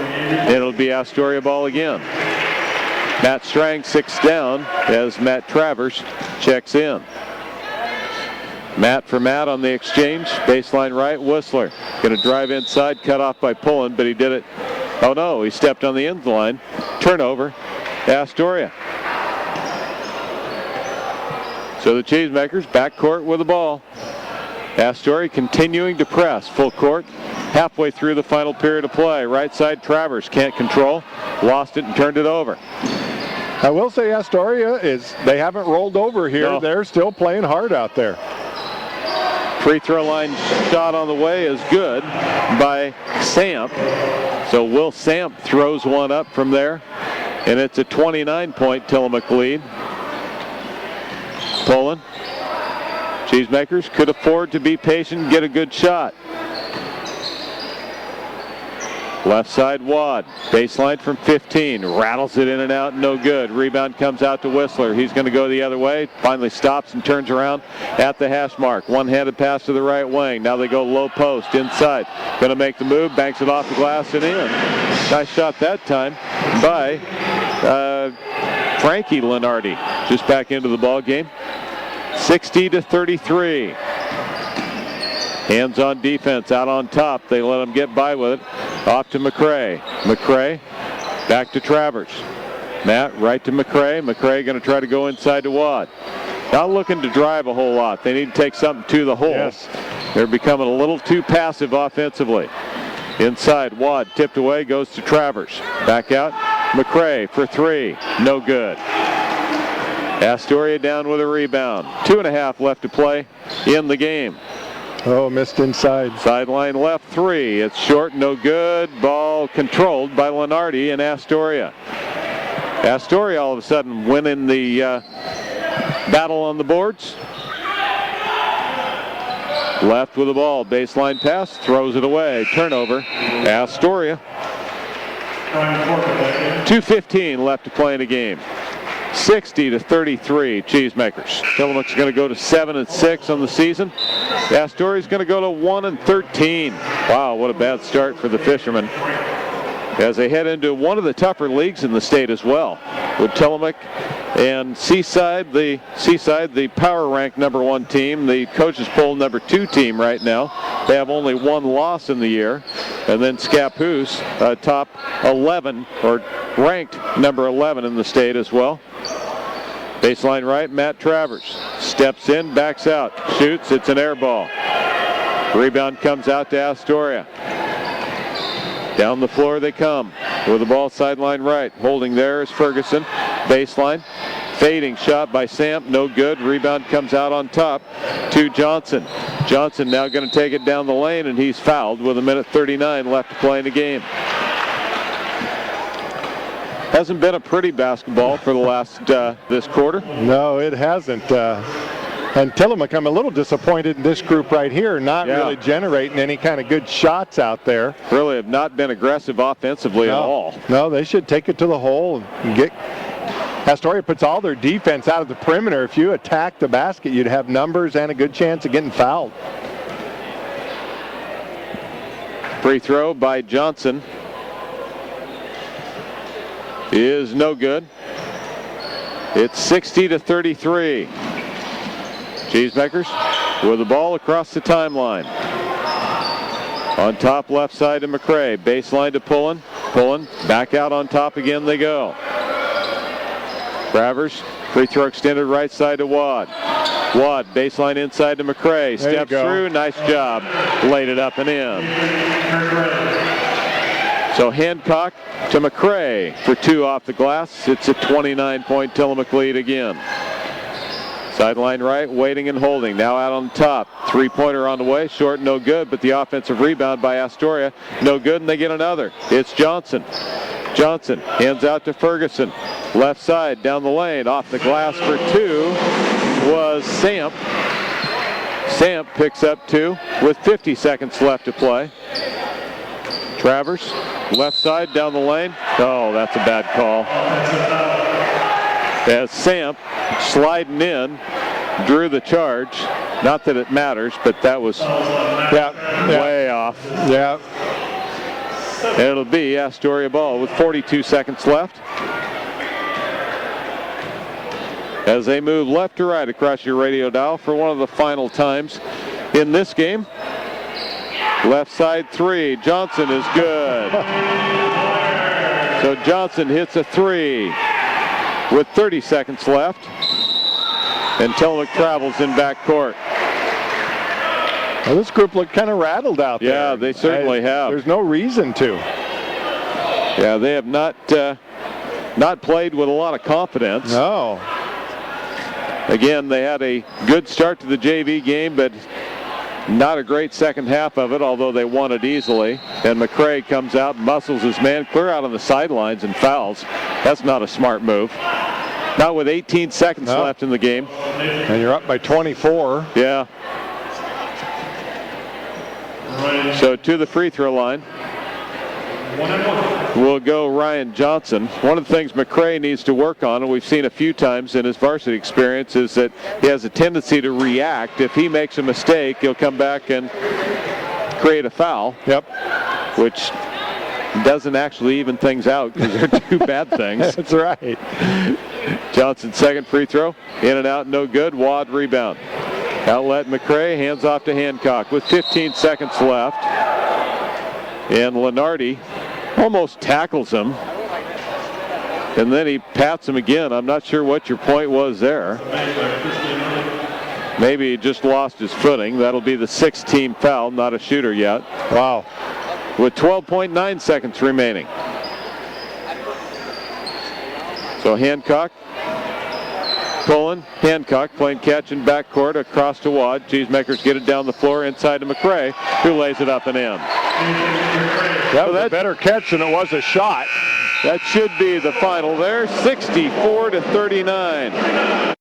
It'll be Astoria ball again. Matt Strang 6 down as Matt Travers checks in. Matt for Matt on the exchange. Baseline right, Whistler. Going to drive inside, cut off by Pullen, but he did it. Oh no, he stepped on the end line. Turnover, Astoria. So the Cheesemakers backcourt with the ball. Astoria continuing to press full court. Halfway through the final period of play. Right side, Travers can't control. Lost it and turned it over.
I will say Astoria they haven't rolled over here.
No.
They're still playing hard out there.
Free throw line shot on the way is good by Samp. So Will Samp throws one up from there. And it's a 29-point Tillamook lead. Pullen. Cheesemakers could afford to be patient and get a good shot. Left side, Wad. Baseline from 15. Rattles it in and out, no good. Rebound comes out to Whistler. He's going to go the other way. Finally stops and turns around at the hash mark. One-handed pass to the right wing. Now they go low post inside. Going to make the move. Banks it off the glass and in. Nice shot that time by Frankie Lenardi. Just back into the ball game. 60-33. Hands on defense, out on top. They let him get by with it. Off to McCray. McCray back to Travers. Matt right to McCray. McCray going to try to go inside to Wad. Not looking to drive a whole lot. They need to take something to the hole.
Yes.
They're becoming a little too passive offensively. Inside, Wad tipped away, goes to Travers. Back out, McCray for three. No good. Astoria down with a rebound. 2.5 left to play in the game.
Oh, missed inside.
Sideline left three. It's short, no good. Ball controlled by Lenardi and Astoria. Astoria all of a sudden winning the battle on the boards. Left with the ball. Baseline pass. Throws it away. Turnover. Astoria. 2:15 left to play in the game. 60-33 Cheesemakers. Tillamook's going to go to 7-6 on the season. Astoria's going to go to 1-13. Wow, what a bad start for the Fishermen, as they head into one of the tougher leagues in the state as well, with Tillamook and Seaside, the power rank #1 team, the coaches poll #2 team right now. They have only one loss in the year, and then Scappoose, top 11 or ranked number 11 in the state as well. Baseline right, Matt Travers steps in, backs out, shoots. It's an air ball. Rebound comes out to Astoria. Down the floor they come with the ball sideline right. Holding there is Ferguson. Baseline. Fading shot by Samp. No good. Rebound comes out on top to Johnson. Johnson now going to take it down the lane, and he's fouled with 1:39 left to play in the game. Hasn't been a pretty basketball for the last this quarter.
No, it hasn't. And Tillamook, I'm a little disappointed in this group right here, not really generating any kind of good shots out there.
Really have not been aggressive offensively at all.
No, they should take it to the hole and get. Astoria puts all their defense out of the perimeter. If you attack the basket, you'd have numbers and a good chance of getting fouled.
Free throw by Johnson is no good. It's 60-33. Cheesemakers with the ball across the timeline. On top left side to McCray. Baseline to Pullen. Pullen back out on top again they go. Travers, free throw extended right side to Wad. Wad, baseline inside to McCray. Steps through, nice job. Laid it up and in. So Hancock to McCray for two off the glass. It's a 29-point Tillamook lead again. Sideline right, waiting and holding. Now out on top. Three-pointer on the way. Short, no good, but the offensive rebound by Astoria, no good, and they get another. It's Johnson. Johnson hands out to Ferguson. Left side, down the lane, off the glass for two was Samp. Samp picks up two with 50 seconds left to play. Travers, left side, down the lane. Oh, that's a bad call. As Samp, sliding in, drew the charge. Not that it matters, but that was way off.
Yeah.
And it'll be Astoria ball with 42 seconds left. As they move left to right across your radio dial for one of the final times in this game. Left side three. Johnson is good. So Johnson hits a three with 30 seconds left. And Tillamook travels in backcourt.
Well, this group looked kind of rattled out there.
Yeah, they certainly have.
There's no reason to.
Yeah, they have not played with a lot of confidence.
No.
Again, they had a good start to the JV game, but not a great second half of it, although they won it easily. And McCray comes out, muscles his man, clear out on the sidelines and fouls. That's not a smart move. Not with 18 seconds left in the game.
And you're up by 24.
Yeah. So to the free throw line will go Ryan Johnson. One of the things McCray needs to work on, and we've seen a few times in his varsity experience, is that he has a tendency to react. If he makes a mistake, he'll come back and create a foul.
Yep.
Which doesn't actually even things out because they're two bad things.
That's right.
Johnson's second free throw. In and out, no good. Wad rebound. Outlet McCray, hands off to Hancock with 15 seconds left. And Lenardi almost tackles him. And then he pats him again. I'm not sure what your point was there. Maybe he just lost his footing. That'll be the 6th team foul, not a shooter yet.
Wow.
With 12.9 seconds remaining. So Hancock pulling. Hancock playing catch in backcourt across to Wad. Cheesemakers get it down the floor inside to McCray, who lays it up and in.
That was a better catch than it was a shot.
That should be the final there, 64-39.